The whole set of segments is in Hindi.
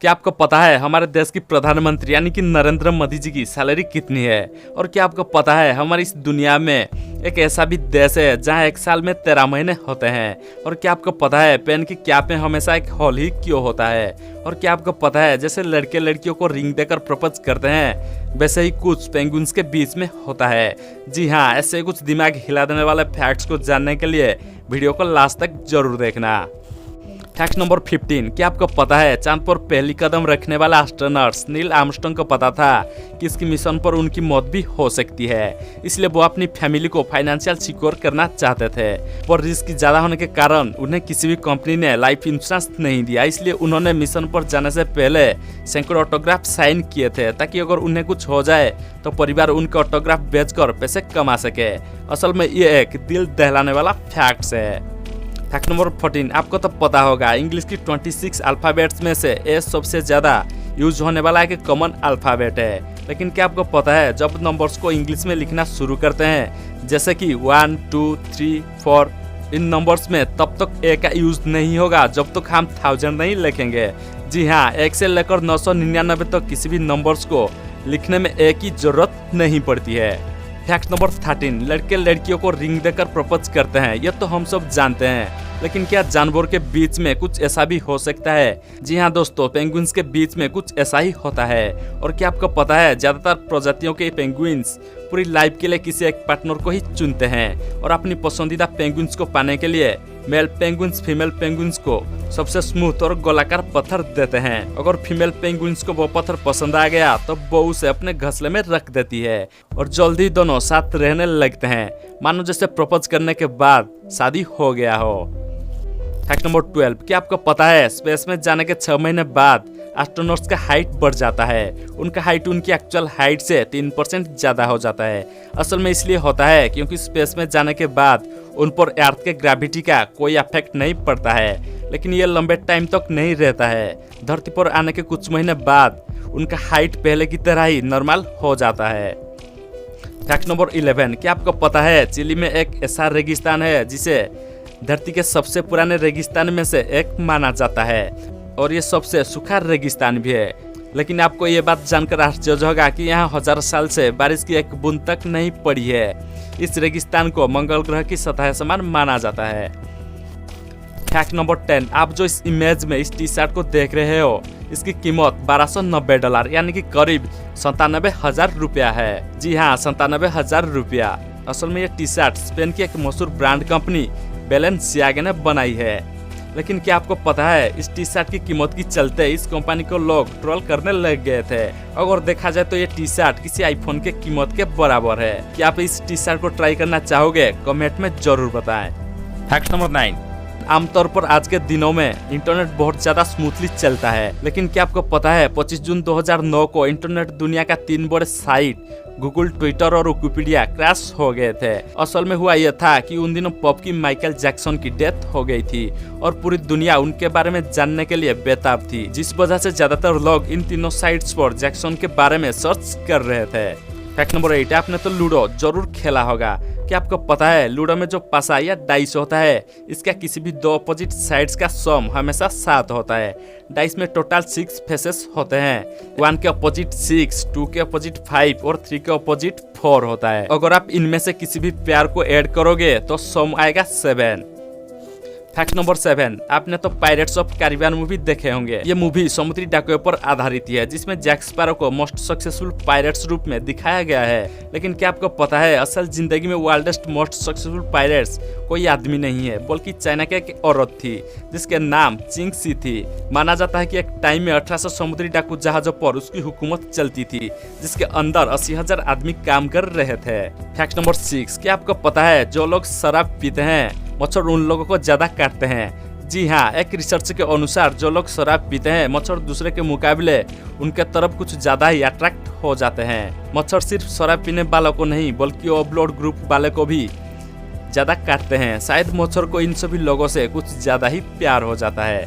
क्या आपको पता है हमारे देश की प्रधानमंत्री यानी कि नरेंद्र मोदी जी की सैलरी कितनी है? और क्या आपको पता है हमारी इस दुनिया में एक ऐसा भी देश है जहां एक साल में 13 महीने होते हैं? और क्या आपको पता है पेन की कैप में हमेशा एक होल ही क्यों होता है? और क्या आपको पता है जैसे लड़के लड़कियों को रिंग देकर प्रपोज करते हैं वैसे ही कुछ पेंगुइन्स के बीच में होता है। जी हाँ, ऐसे कुछ दिमाग हिला देने वाले फैक्ट्स को जानने के लिए वीडियो को लास्ट तक जरूर देखना। फैक्ट नंबर 15, क्या आपको पता है चांद पर पहली कदम रखने वाला एस्ट्रोनॉट्स नील आर्मस्ट्रांग को पता था कि इसकी मिशन पर उनकी मौत भी हो सकती है, इसलिए वो अपनी फैमिली को फाइनेंशियल सिक्योर करना चाहते थे। पर रिस्क ज्यादा होने के कारण उन्हें किसी भी कंपनी ने लाइफ इंश्योरेंस नहीं दिया, इसलिए उन्होंने मिशन पर जाने से पहले सैकड़ों ऑटोग्राफ साइन किए थे ताकि अगर उन्हें कुछ हो जाए तो परिवार उनके ऑटोग्राफ बेचकर पैसे कमा सके। असल में ये एक दिल दहलाने वाला फैक्ट है। फैक्ट नंबर 14, आपको तो पता होगा इंग्लिश की 26 अल्फ़ाबेट्स में से ए सबसे ज़्यादा यूज होने वाला एक कॉमन अल्फ़ाबेट है। लेकिन क्या आपको पता है जब नंबर्स को इंग्लिश में लिखना शुरू करते हैं जैसे कि 1, 2, 3, 4, इन नंबर्स में तब तक ए का यूज नहीं होगा जब तक हम 1000 नहीं लिखेंगे। जी हाँ, 1 से लेकर 999 तक किसी भी नंबर्स को लिखने में ए की जरूरत नहीं पड़ती है। फैक्ट नंबर 13, लड़के लड़कियों को रिंग देकर प्रपोज करते हैं, ये तो हम सब जानते हैं। लेकिन क्या जानवर के बीच में कुछ ऐसा भी हो सकता है? जी हाँ दोस्तों, पेंगुइन्स के बीच में कुछ ऐसा ही होता है। और क्या आपको पता है ज्यादातर प्रजातियों के पेंगुइन्स पूरी लाइफ के लिए किसी एक पार्टनर को ही चुनते हैं और अपनी पसंदीदा पेंगुइन्स को पाने के लिए मेल पेंगुइन्स फीमेल पेंगुइन्स को सबसे स्मूथ और गोलाकार पत्थर देते हैं। अगर फीमेल पेंगुइन्स को वो पत्थर पसंद आ गया तो वो उसे अपने घोंसले में रख देती है और जल्दी दोनों साथ रहने लगते हैं, मानो जैसे प्रपोज करने के बाद शादी हो गया हो। फैक्ट नंबर 12, क्या आपको पता है स्पेस में जाने के 6 महीने बाद एस्ट्रोनॉट्स का हाइट बढ़ जाता है? उनका हाइट उनकी एक्चुअल हाइट से 3% ज़्यादा हो जाता है। असल में इसलिए होता है क्योंकि स्पेस में जाने के बाद उन पर अर्थ के ग्रेविटी का कोई इफेक्ट नहीं पड़ता है, लेकिन ये लंबे टाइम तक नहीं रहता है। धरती पर आने के कुछ महीने बाद उनका हाइट पहले की तरह ही नॉर्मल हो जाता है। फैक्ट नंबर 11, क्या आपको पता है चिली में एक ऐसा रेगिस्तान है जिसे धरती के सबसे पुराने रेगिस्तान में से एक माना जाता है और ये सबसे सूखा रेगिस्तान भी है। लेकिन आपको ये बात जानकर आश्चर्य होगा कि यहाँ 1000 साल से बारिश की एक बूंद तक नहीं पड़ी है। इस रेगिस्तान को मंगल ग्रह की सतह समान माना जाता है। फैक्ट नंबर 10, आप जो इस इमेज में इस टी शर्ट को देख रहे हो इसकी कीमत $1290 यानी कि करीब 97,000 रुपया है। जी हाँ, 97,000 रुपया। असल में ये टी शर्ट स्पेन की एक मशहूर ब्रांड कंपनी बैलेंसियागा ने बनाई है। लेकिन क्या आपको पता है इस टी शर्ट की कीमत की चलते इस कंपनी को लोग ट्रोल करने लग गए थे। अगर देखा जाए तो ये टी शर्ट किसी आईफोन के कीमत के बराबर है। क्या आप इस टी शर्ट को ट्राई करना चाहोगे? कमेंट में जरूर बताएं। फैक्ट नंबर 9, आमतौर पर आज के दिनों में इंटरनेट बहुत ज्यादा स्मूथली चलता है, लेकिन क्या आपको पता है 25 जून 2009 को इंटरनेट दुनिया का 3 बड़े साइट गूगल, ट्विटर और विकिपीडिया क्रैश हो गए थे। असल में हुआ यह था कि उन दिनों पॉप की माइकल जैक्सन की डेथ हो गई थी और पूरी दुनिया उनके बारे में जानने के लिए बेताब थी, जिस वजह से ज्यादातर लोग इन तीनों साइट्स पर जैक्सन के बारे में सर्च कर रहे थे। फैक्ट नंबर 8, आपने तो लूडो जरूर खेला होगा। क्या आपको पता है लूडो में जो पासा या डाइस होता है इसका किसी भी 2 अपोजिट साइड्स का सम हमेशा 7 होता है। डाइस में टोटल 6 फेसेस होते हैं। 1 के अपोजिट 6, 2 के अपोजिट 5 और 3 के अपोजिट 4 होता है। अगर आप इनमें से किसी भी पेयर को ऐड करोगे तो सम आएगा 7। फैक्ट नंबर 7, आपने तो पायरेट्स ऑफ कैरिबियन मूवी देखे होंगे। ये मूवी समुद्री डाकुओं पर आधारित है जिसमें जैक स्पैरो को मोस्ट सक्सेसफुल पायरेट्स रूप में दिखाया गया है। लेकिन क्या आपको पता है असल जिंदगी में वर्ल्डेस्ट मोस्ट सक्सेसफुल पायरेट्स कोई आदमी नहीं है बल्कि चाइना की एक औरत थी जिसके नाम चिंग सी थी। माना जाता है कि एक टाइम में 1800 समुद्री डाकू जहाजों पर उसकी हुकूमत चलती थी जिसके अंदर 80,000 आदमी काम कर रहे थे। फैक्ट नंबर 6, क्या आपको पता है जो लोग शराब पीते हैं मच्छर उन लोगों को ज्यादा काटते हैं? जी हाँ, एक रिसर्च के अनुसार जो लोग शराब पीते हैं मच्छर दूसरे के मुकाबले उनके तरफ कुछ ज्यादा ही अट्रैक्ट हो जाते हैं। मच्छर सिर्फ शराब पीने वालों को नहीं बल्कि ओ ब्लड ग्रुप वाले को भी ज्यादा काटते हैं। शायद मच्छर को इन सभी लोगों से कुछ ज्यादा ही प्यार हो जाता है।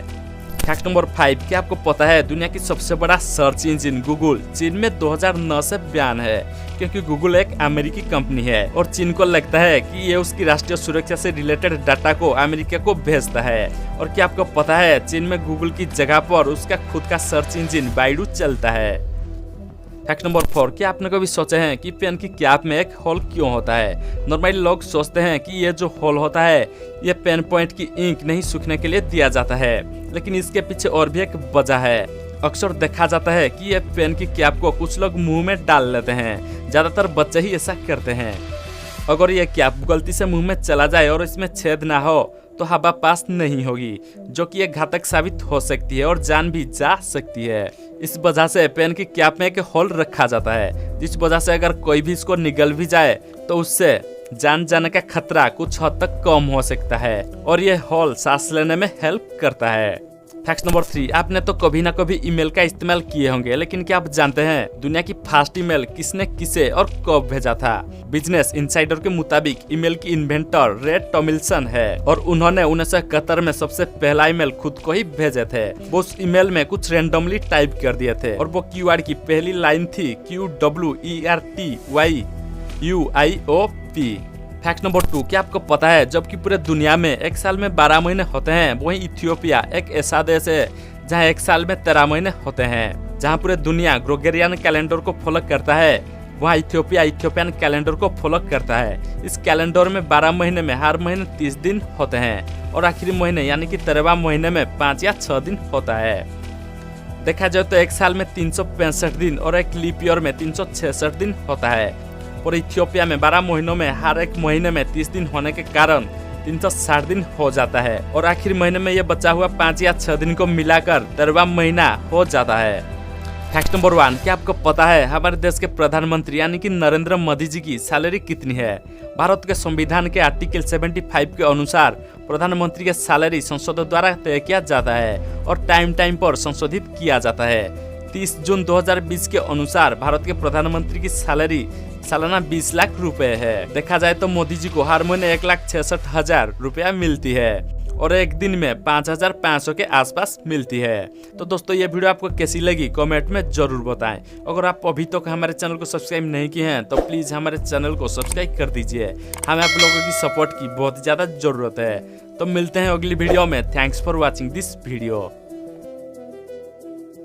फैक्ट नंबर 5, क्या आपको पता है दुनिया की सबसे बड़ा सर्च इंजन गूगल चीन में 2009 से बैन है, क्योंकि गूगल एक अमेरिकी कंपनी है और चीन को लगता है कि ये उसकी राष्ट्रीय सुरक्षा से रिलेटेड डाटा को अमेरिका को भेजता है। और क्या आपको पता है चीन में गूगल की जगह पर उसका खुद का सर्च इंजन बाइडू चलता है। फैक्ट नंबर 4, क्या आपने कभी सोचे हैं कि पेन की कैप में एक होल क्यों होता है? नॉर्मली लोग सोचते हैं कि ये जो होल होता है ये पेन पॉइंट की इंक नहीं सूखने के लिए दिया जाता है, लेकिन इसके पीछे और भी एक वजह है। अक्सर देखा जाता है कि ये पेन की कैप को कुछ लोग मुंह में डाल लेते हैं, ज्यादातर बच्चे ही ऐसा करते हैं। अगर ये कैप गलती से मुंह में चला जाए और इसमें छेद ना हो तो हवा पास नहीं होगी, जो कि एक घातक साबित हो सकती है और जान भी जा सकती है। इस वजह से पेन की कैप में एक होल रखा जाता है, जिस वजह से अगर कोई भी इसको निगल भी जाए तो उससे जान जाने का खतरा कुछ हद तक कम हो सकता है और ये होल सांस लेने में हेल्प करता है। फैक्ट नंबर 3, आपने तो कभी ना कभी ईमेल का इस्तेमाल किए होंगे, लेकिन क्या आप जानते हैं दुनिया की फर्स्ट ईमेल किसने किसे और कब भेजा था? बिजनेस इनसाइडर के मुताबिक ईमेल की इन्वेंटर रे टॉमिल्सन है और उन्होंने 1971 में सबसे पहला ईमेल खुद को ही भेजे थे। वो उस ईमेल में कुछ रेंडमली टाइप कर दिए थे और वो कीवर्ड की पहली लाइन थी QWERTYUIOP। फैक्ट नंबर 2, क्या आपको पता है जबकि पूरे दुनिया में एक साल में 12 महीने होते हैं, वहीं इथियोपिया एक ऐसा देश है जहां एक साल में 13 महीने होते हैं। जहां पूरे दुनिया ग्रेगोरियन कैलेंडर को फॉलो करता है, वहां इथियोपिया इथियोपियन कैलेंडर को फॉलो करता है। इस कैलेंडर में 12 महीने में हर महीने 30 दिन होते हैं और आखिरी महीने यानी कि 13वां महीने में 5 या 6 दिन होता है। देखा जाए तो एक साल में 365 दिन और एक लीप ईयर में 366 दिन होता है। और इथियोपिया में 12 महीनों में हर एक महीने में 30 दिन होने के कारण 360 दिन हो जाता है और आखिरी महीने में ये बचा हुआ 5 या 6 दिन को मिलाकर 13वां महीना हो जाता है। फैक्ट नंबर 1, क्या आपको पता है हमारे देश के प्रधानमंत्री यानी कि नरेंद्र मोदी जी की सैलरी कितनी है? भारत के संविधान के आर्टिकल 75 के अनुसार प्रधानमंत्री की सैलरी संसद द्वारा तय किया जाता है और टाइम टाइम पर संशोधित किया जाता है। 30 जून 2020 के अनुसार भारत के प्रधानमंत्री की सैलरी सालाना 20 लाख रुपए है। देखा जाए तो मोदी जी को हर महीने 1,66,000 रुपया मिलती है और एक दिन में 5,500 के आसपास मिलती है। तो दोस्तों ये वीडियो आपको कैसी लगी कमेंट में जरूर बताएं। अगर आप अभी तक हमारे चैनल को सब्सक्राइब नहीं किए हैं तो प्लीज हमारे चैनल को सब्सक्राइब कर दीजिए। हमें आप लोगों की सपोर्ट की बहुत ज्यादा जरूरत है। तो मिलते हैं अगली वीडियो में। Thanks for watching this video.